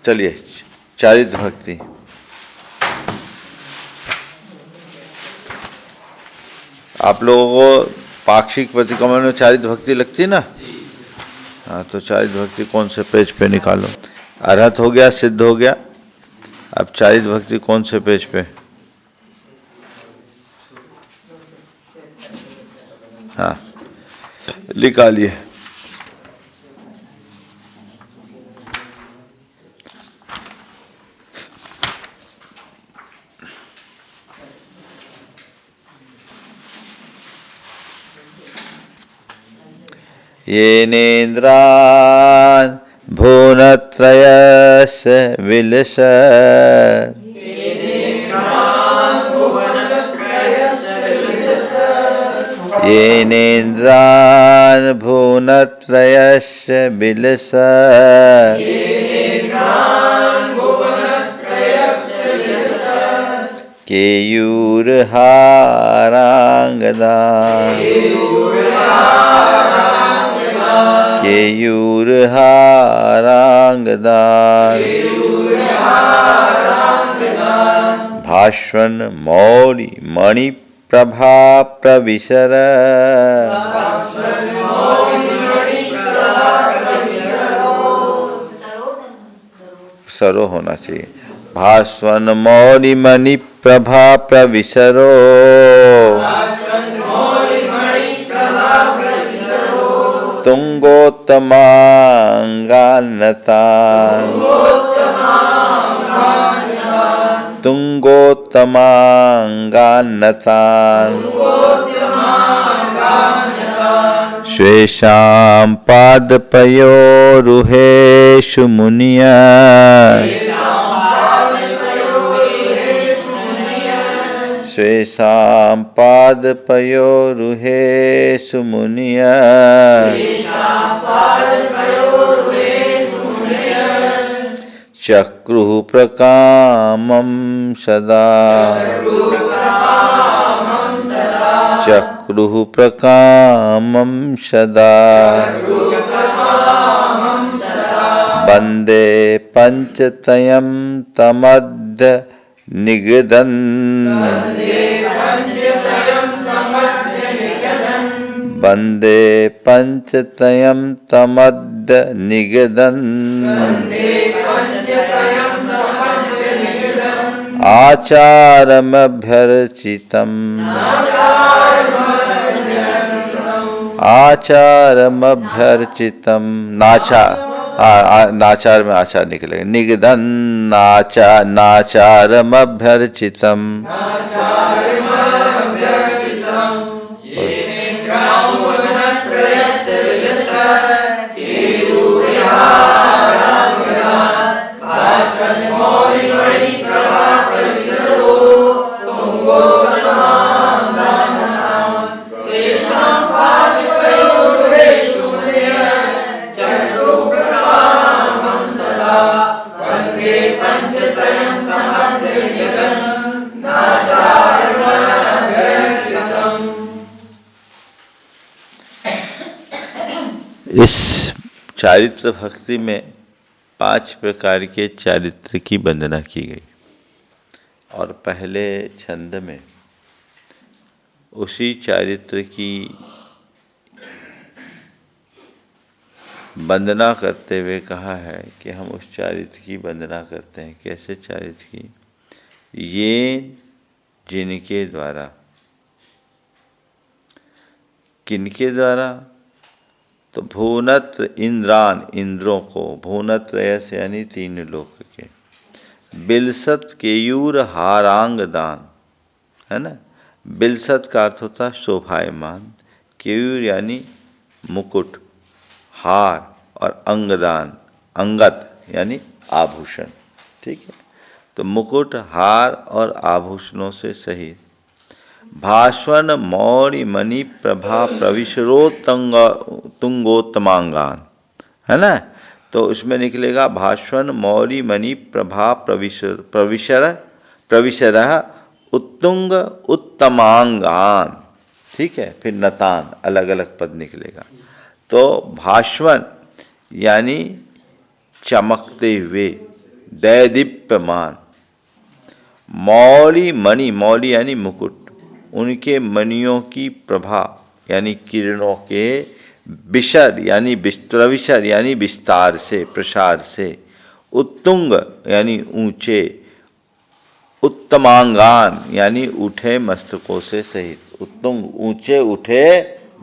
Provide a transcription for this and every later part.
चलिए, चारित्र भक्ति। आप लोगों को पाक्षिक प्रतिक्रमण में चारित्र भक्ति लगती है ना? हाँ, तो चारित्र भक्ति कौन से पेज पे निकालो? अरहत हो गया, सिद्ध हो गया, अब चारित्र भक्ति कौन से पेज पे? हाँ, निकालिए। येनेन्द्रान् भुवनत्रयस्य विलसत् येनेन्द्रान् भुवनत्रयस्य विलसत् केयूरहाराङ्गदान् केयूरहाराङ्गदान् भास्वन मौलि मणिप्रभा प्रविशर। सरो होना चाहिए। भास्वन मौलि मणिप्रभा प्रविशरो तुंगोत्तमांगान्नतान् तुंगोत्तमांगान्नतान् स्वेषां पादपयोरुहेषु मुनियः स्वेषां पादपयोरुहेषु मुनियः चक्रुः प्रकामं सदा चक्रुः प्रकामं सदा वन्दे पञ्चतयं तमद्य निगदन् वन्दे पञ्चतयं तमद्य निगदन् आचारमभ्यर्चितम् आचारमभ्यर्चितम् नाचार में आचार निकलेगा। निगदन नाचारमभ्यर्चितम् इस चारित्र भक्ति में 5 प्रकार के चारित्र की वंदना की गई और पहले छंद में उसी चारित्र की वंदना करते हुए कहा है कि हम उस चारित्र की वंदना करते हैं। कैसे चारित्र की? ये जिनके द्वारा, किनके द्वारा? तो भुवनत्र इंद्रान, इंद्रों को, भुवनत्रयस यानी 3 लोक के, बिलसत केयूर हारांग दान, है ना। बिलसत का अर्थ होता शोभायमान, केयूर यानी मुकुट, हार और अंगदान, अंगत यानी आभूषण। ठीक है, तो मुकुट, हार और आभूषणों से सहित भास्वन मौरि मणि प्रभा प्रविशरो तुंगोत्तमांगान, है ना। तो उसमें निकलेगा भास्वन मौरि मणि प्रभा प्रविशर उत्तुंग उत्तमांगान। ठीक है, फिर नतान, अलग अलग पद निकलेगा। तो भास्वन यानी चमकते हुए, दैदीप्यमान। मौली मणि, मौली यानी मुकुट, उनके मणियों की प्रभा यानी किरणों के विसर यानी प्रविसर यानी विस्तार से, प्रसार से, उत्तुंग यानी ऊंचे, उत्तमांगान यानी उठे मस्तकों से सहित, उत्तुंग ऊंचे उठे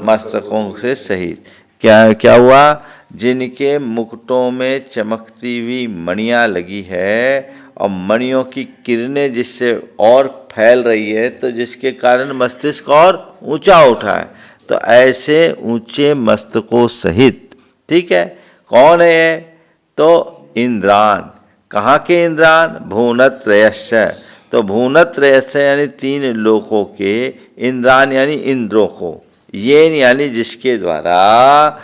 मस्तकों से सहित। क्या क्या हुआ? जिनके मुकुटों में चमकती हुई मणियां लगी है और मणियों की किरणें जिससे और फैल रही है, तो जिसके कारण मस्तिष्क और ऊंचा उठा है। तो ऐसे ऊंचे मस्तकों सहित, ठीक है, कौन है? तो इंद्रान। कहाँ के इंद्रान? भुवनत्रयस्य। तो भुवनत्रयस्य यानी तीन लोकों के, इंद्रान यानी इंद्रों को, येन यानी जिसके द्वारा,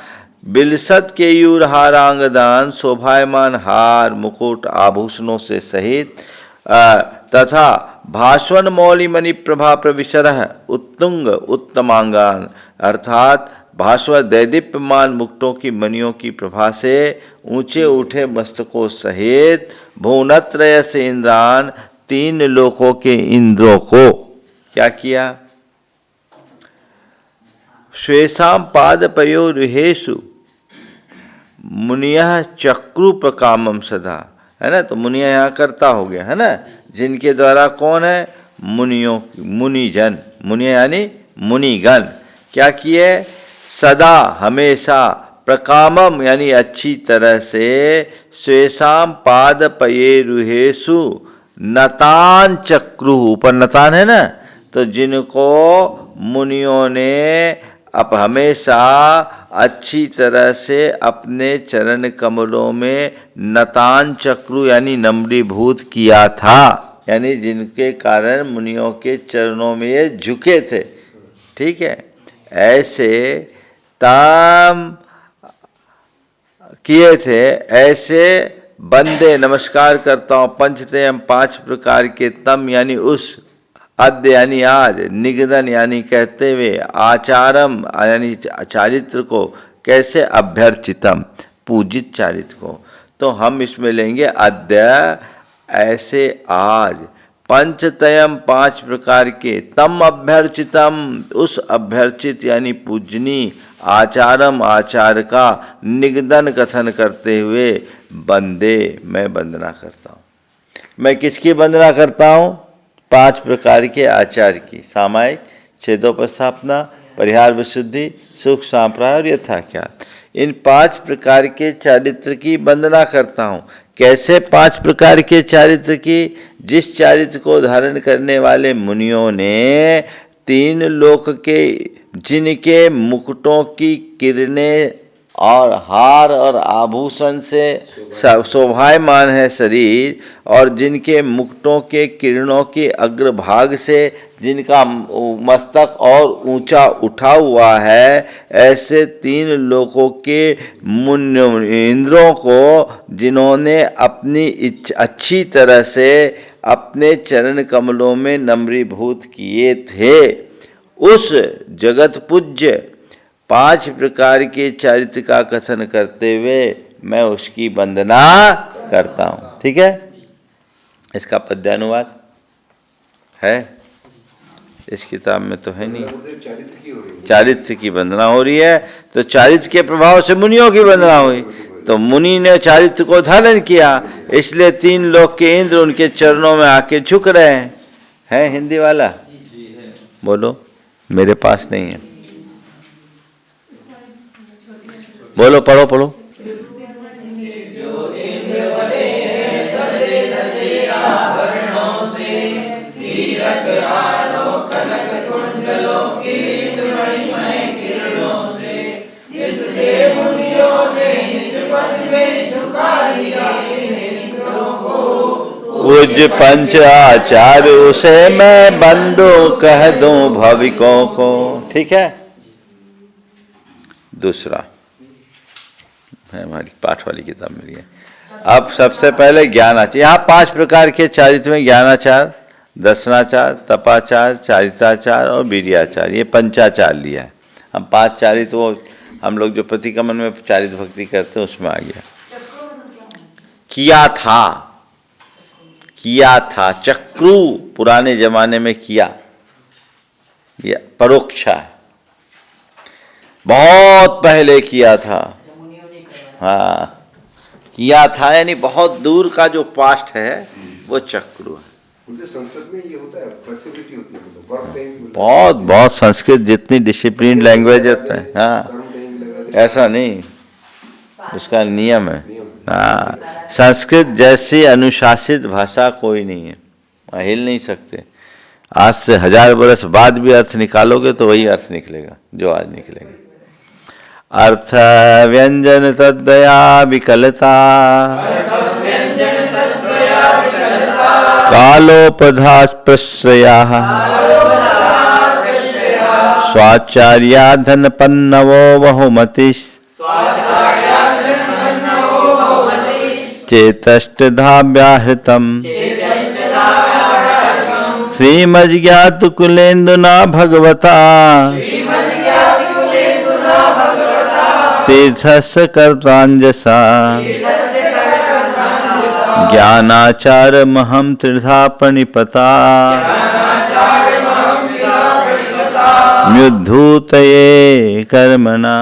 बिलसत केयूर हारांगदान शोभायमान हार मुकुट आभूषणों से सहित, तथा भास्वन मौलिमणि प्रभा प्रविशर उत्तुंग उत्तमांगान, अर्थात भास्वर दैदीप्यमान मुकुटों की मणियों की प्रभा से ऊंचे उठे मस्तकों सहित भुवनत्रय से इंद्रान, तीन लोकों के इंद्रों को क्या किया? श्वेसाम पादपयोरुहेषु मुनियः चक्रु प्रकामम सदा, है ना। तो मुनिया यहाँ करता हो गया, है ना, जिनके द्वारा कौन है? मुनियों, मुनिजन, मुनिया यानी मुनिगण क्या किए? सदा हमेशा, प्रकामम यानी अच्छी तरह से, श्वेसाम पादपयोरुहेषु नतान चक्रु, ऊपर नतान है ना, तो जिनको मुनियों ने अब हमेशा अच्छी तरह से अपने चरण कमलों में नतान चक्रु यानी नम्रीभूत किया था, यानी जिनके कारण मुनियों के चरणों में ये झुके थे, ठीक है, ऐसे ताम किए थे। ऐसे बंदे नमस्कार करता हूँ, पंचतयम पांच प्रकार के, तम यानी उस, अद्य यानी आज, निगदन यानी कहते हुए, आचारम यानी चारित्र को, कैसे? अभ्यर्चितम पूजित चारित्र को। तो हम इसमें लेंगे अद्य ऐसे आज, पंचतयम पांच प्रकार के, तम अभ्यर्चितम उस अभ्यर्चित यानी पूजनी, आचारम आचार का, निगदन कथन करते हुए, बंदे मैं वंदना करता हूँ। मैं किसकी वंदना करता हूँ? पांच प्रकार के आचार की, सामायिक, छेदोपस्थापना, परिहार विशुद्धि, सुख सांप्राय और यथाख्यात। इन पांच प्रकार के चारित्र की वंदना करता हूँ। कैसे पांच प्रकार के चारित्र की? जिस चारित्र को धारण करने वाले मुनियों ने तीन लोक के, जिनके मुकुटों की किरणें और हार और आभूषण से शोभायमान है शरीर, और जिनके मुकुटों के किरणों के अग्रभाग से जिनका मस्तक और ऊंचा उठा हुआ है, ऐसे तीन लोकों के इंद्रों को जिन्होंने अपनी अच्छी तरह से अपने चरण कमलों में नम्रीभूत किए थे, उस जगत पूज्य पांच प्रकार के चारित्र का कथन करते हुए मैं उसकी वंदना करता हूँ। ठीक है, इसका पद्यानुवाद है इस किताब में तो है नहीं। चारित्र की वंदना हो रही है, तो चारित्र के प्रभाव से मुनियों की वंदना हुई। तो मुनि ने चारित्र को धारण किया, इसलिए तीन लोक के इंद्र उनके चरणों में आके झुक रहे हैं। है हिंदी वाला? बोलो, मेरे पास नहीं है। बोलो, पढ़ो पढ़ो। पूज्य पंच आचार्यों से मैं बंदो कह दूं भाविकों को। ठीक है, दूसरा है हमारी पाठ वाली किताब में है। अब सबसे पहले ज्ञानाचार। यहाँ पांच प्रकार के चारित्र में ज्ञानाचार, दर्शनाचार, तपाचार, चारित्राचार और वीर्याचार, ये पंचाचार लिया है। हम पांच चारित्र, वो हम लोग जो प्रतिक्रमण में चारित्र भक्ति करते हैं उसमें आ गया, किया था। किया था, चक्रु पुराने जमाने में किया, ये परोक्षा है, बहुत पहले किया था। हाँ, किया था यानी बहुत दूर का जो पास्ट है वो चक्रु है। संस्कृत में ये होता है, फ्लेक्सिबिलिटी होती है, मतलब बहुत बहुत संस्कृत जितनी डिसिप्लिन लैंग्वेज होता है, हाँ ऐसा नहीं, उसका नियम है। हाँ, संस्कृत जैसी अनुशासित भाषा कोई नहीं है, हिल नहीं सकते। आज से 1000 वर्ष बाद भी अर्थ निकालोगे तो वही अर्थ निकलेगा जो आज निकलेगा। अर्थ व्यंजन तद्दया विकलता, कालोपधास प्रश्रया, स्वाचार्या धनपन्नवो बहुमतिः, चेतष्टधा श्रीमज्ज्ञातुकुलेन्दुना भगवता, तीर्थस्य कर्ताञ्जसा, ज्ञानाचारमहं त्रिधा प्रणिपता, म्युद्धूतये कर्मणा।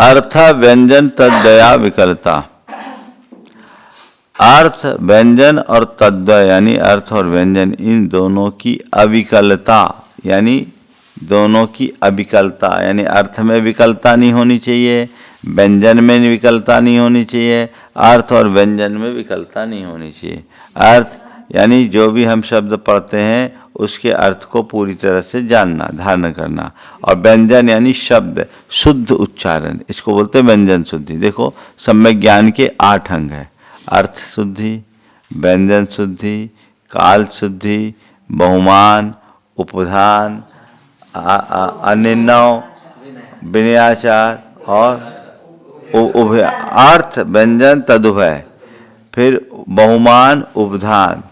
अर्थ व्यंजन तद्दया विकलता, अर्थ व्यंजन और तद्दय यानी अर्थ और व्यंजन, इन दोनों की अविकलता यानी दोनों की अविकलता यानी अर्थ में विकलता नहीं होनी चाहिए, व्यंजन में विकलता नहीं होनी चाहिए, अर्थ और व्यंजन में विकलता नहीं होनी चाहिए। अर्थ यानी जो भी हम शब्द पढ़ते हैं उसके अर्थ को पूरी तरह से जानना, धारण करना, और व्यंजन यानी शब्द शुद्ध उच्चारण, इसको बोलते हैं व्यंजन शुद्धि। देखो सम्यक ज्ञान के 8 अंग है, अर्थ शुद्धि, व्यंजन शुद्धि, काल शुद्धि, बहुमान, उपधान, अनिन्नव, विनयाचार और उभय। अर्थ व्यंजन तदुभय, फिर बहुमान, उपधान,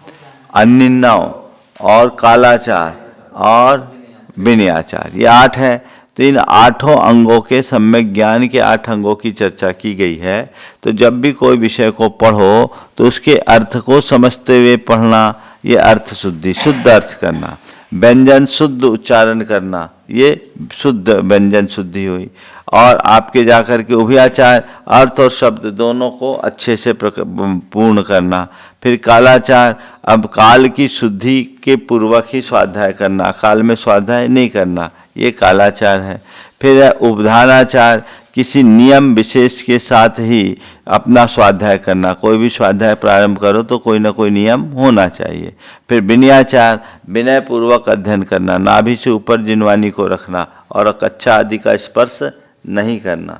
अनिन्नव और कालाचार और विनयाचार, ये 8 है। तो इन 8 अंगों के सम्यक ज्ञान के 8 अंगों की चर्चा की गई है। तो जब भी कोई विषय को पढ़ो तो उसके अर्थ को समझते हुए पढ़ना, ये अर्थ शुद्धि, शुद्ध अर्थ करना। व्यंजन शुद्ध उच्चारण करना, ये शुद्ध व्यंजन शुद्धि हुई। और आपके जाकर के उभयाचार, अर्थ और शब्द दोनों को अच्छे से पूर्ण करना। फिर कालाचार, अब काल की शुद्धि के पूर्वक ही स्वाध्याय करना, काल में स्वाध्याय नहीं करना, ये कालाचार है। फिर है उपधानाचार, किसी नियम विशेष के साथ ही अपना स्वाध्याय करना, कोई भी स्वाध्याय प्रारंभ करो तो कोई ना कोई नियम होना चाहिए। फिर विनयाचार, विनय पूर्वक अध्ययन करना, नाभि से ऊपर जिनवानी को रखना और कक्षा आदि का स्पर्श नहीं करना,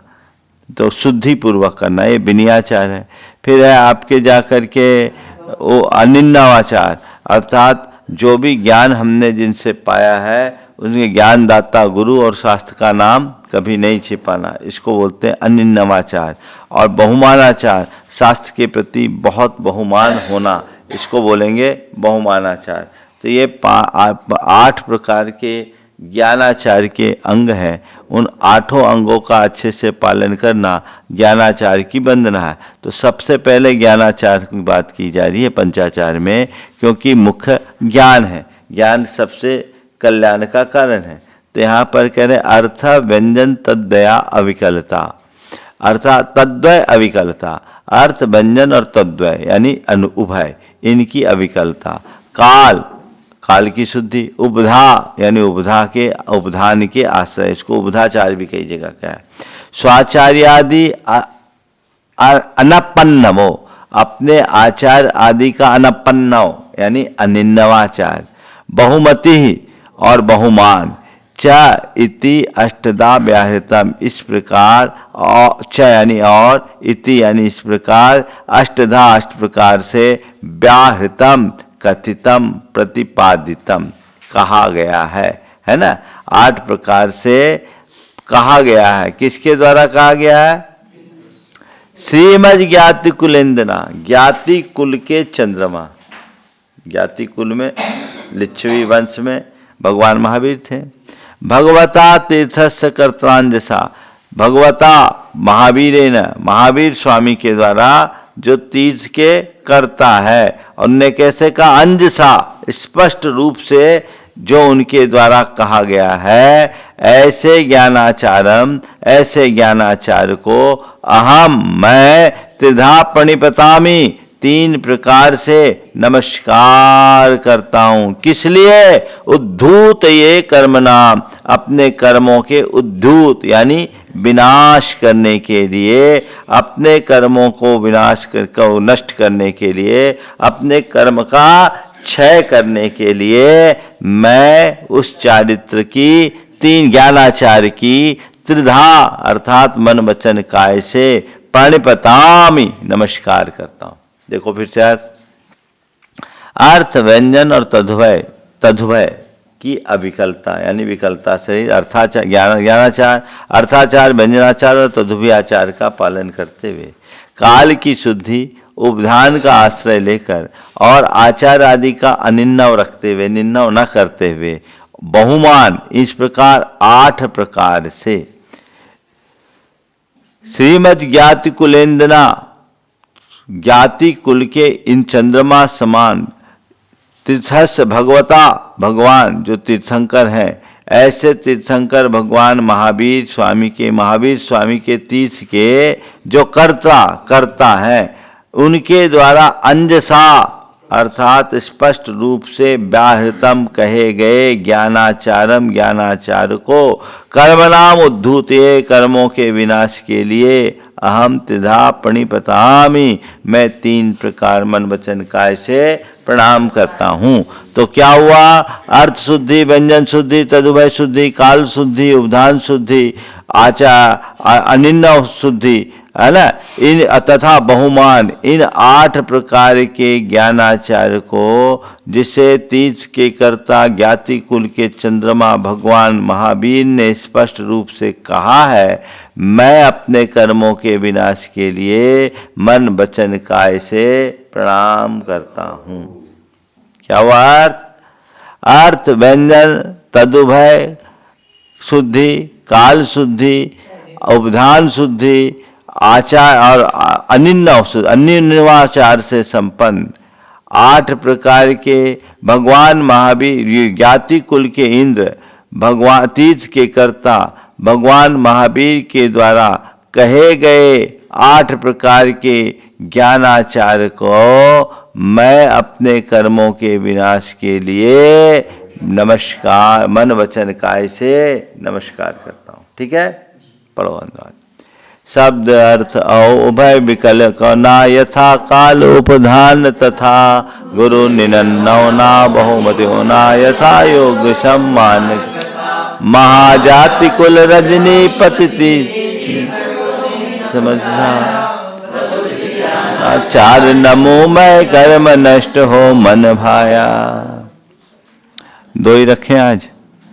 तो शुद्धि पूर्वक करना, ये विनयाचार है। फिर है आपके जाकर के वो अनिन्नवाचार, अर्थात जो भी ज्ञान हमने जिनसे पाया है उनके ज्ञानदाता गुरु और शास्त्र का नाम कभी नहीं छिपाना, इसको बोलते हैं अनिन्नवाचार। और बहुमानाचार, शास्त्र के प्रति बहुत बहुमान होना, इसको बोलेंगे बहुमानाचार। तो ये 8 प्रकार के ज्ञानाचार के अंग हैं। उन 8 अंगों का अच्छे से पालन करना ज्ञानाचार की वंदना है। तो सबसे पहले ज्ञानाचार की बात की जा रही है पंचाचार में, क्योंकि मुख्य ज्ञान है, ज्ञान सबसे कल्याण का कारण है। तो यहाँ पर कह रहे अर्थ व्यंजन तद्दया अविकलता, अर्थात तद्वय अविकलता, अर्थ व्यंजन और तद्वय यानी उभय, इनकी अविकलता। काल, काल की शुद्धि। उपधा यानी उपधा के उपधान के आश्रय, इसको उपधाचार भी कई जगह क्या है। स्वाचार्यादि अनपन्नवो, अपने आचार आदि का अनपन्नव यानी अनिन्नवाचार। बहुमति और बहुमान, च इति अष्टधा व्याहृतम, इस प्रकार, च यानी और, इति यानी इस प्रकार, अष्टधा 8 प्रकार से, व्याहृतम कथितम प्रतिपादितम, कहा गया है ना। 8 प्रकार से कहा गया है। किसके द्वारा कहा गया है? श्रीमद ज्ञाति कुलेंदना, ज्ञाति कुल के चंद्रमा। ज्ञाति कुल में लिच्छवी वंश में भगवान महावीर थे। भगवता तीर्थस्य कर्त्रांजसा, भगवता महावीरेन, महावीर स्वामी के द्वारा जो तीर्थ के करता है, उनने कैसे कहा? अंजसा, स्पष्ट रूप से जो उनके द्वारा कहा गया है। ऐसे ज्ञानाचारम, ऐसे ज्ञानाचार्य को अहम, मैं त्रिधा प्रणिपतामि, 3 प्रकार से नमस्कार करता हूं। किस लिए? उद्धूत ये कर्म नाम, अपने कर्मों के उद्धूत यानी विनाश करने के लिए, अपने कर्मों को विनाश कर नष्ट करने के लिए, अपने कर्म का क्षय करने के लिए मैं उस चारित्र की 3 ज्ञानाचार्य की त्रिधा अर्थात मन वचन काय से प्रणिपतामि, नमस्कार करता हूं। देखो फिर से अर्थ, व्यंजन और तद्भय, तद्भय की अविकलता यानी विकलता से अर्थाचार, ज्ञानाचार, अर्थाचार, व्यंजनाचार और तद्भयाचार का पालन करते हुए, काल की शुद्धि, उपधान का आश्रय लेकर और आचार आदि का अनिन्नव रखते हुए, निन्नव न करते हुए, बहुमान इस प्रकार 8 प्रकार से श्रीमद ज्ञाति कुलेंदना, ज्ञाति कुल के इन चंद्रमा समान तीर्थस्य भगवता, भगवान जो तीर्थंकर हैं, ऐसे तीर्थंकर भगवान महावीर स्वामी के तीर्थ के जो करता है, उनके द्वारा अंजसा अर्थात स्पष्ट रूप से व्याहृतम कहे गए ज्ञानाचारम, ज्ञानाचार को कर्मनाम उद्धूते, कर्मों के विनाश के लिए अहम त्रिधा प्रणिपतामि, मैं 3 प्रकार मन वचन काय से प्रणाम करता हूँ। तो क्या हुआ? अर्थ शुद्धि, व्यंजन शुद्धि, तदुभय शुद्धि, काल शुद्धि, उपधान शुद्धि, आचार अनिन्नव शुद्धि, है ना, इन तथा बहुमान, इन 8 प्रकार के ज्ञानाचार्य को, जिसे तीर्थ के कर्ता ज्ञाति कुल के चंद्रमा भगवान महावीर ने स्पष्ट रूप से कहा है, मैं अपने कर्मों के विनाश के लिए मन वचन काय से प्रणाम करता हूँ। क्या हुआ? अर्थ, व्यंजन, तदुभय शुद्धि, काल शुद्धि, उपधान शुद्धि, आचार और अनिन्नवाचार से संपन्न 8 प्रकार के भगवान महावीर, ज्ञाति कुल के इंद्र, भगवान तीर्थ के कर्ता भगवान महावीर के द्वारा कहे गए 8 प्रकार के ज्ञानाचार्य को मैं अपने कर्मों के विनाश के लिए नमस्कार, मन वचन काय से नमस्कार करता हूँ। ठीक है, पढ़ो अनुवाद। शब्द अर्थ और उभय विकल कौना यथा काल उपधान तथा गुरु निनन्नौ ना बहुमतियो ना यथा योग सम्मान महाजाति कुल रजनी पतिति समझना चार नमो मैं कर्म नष्ट हो मन भाया। 2 ही रखें आज।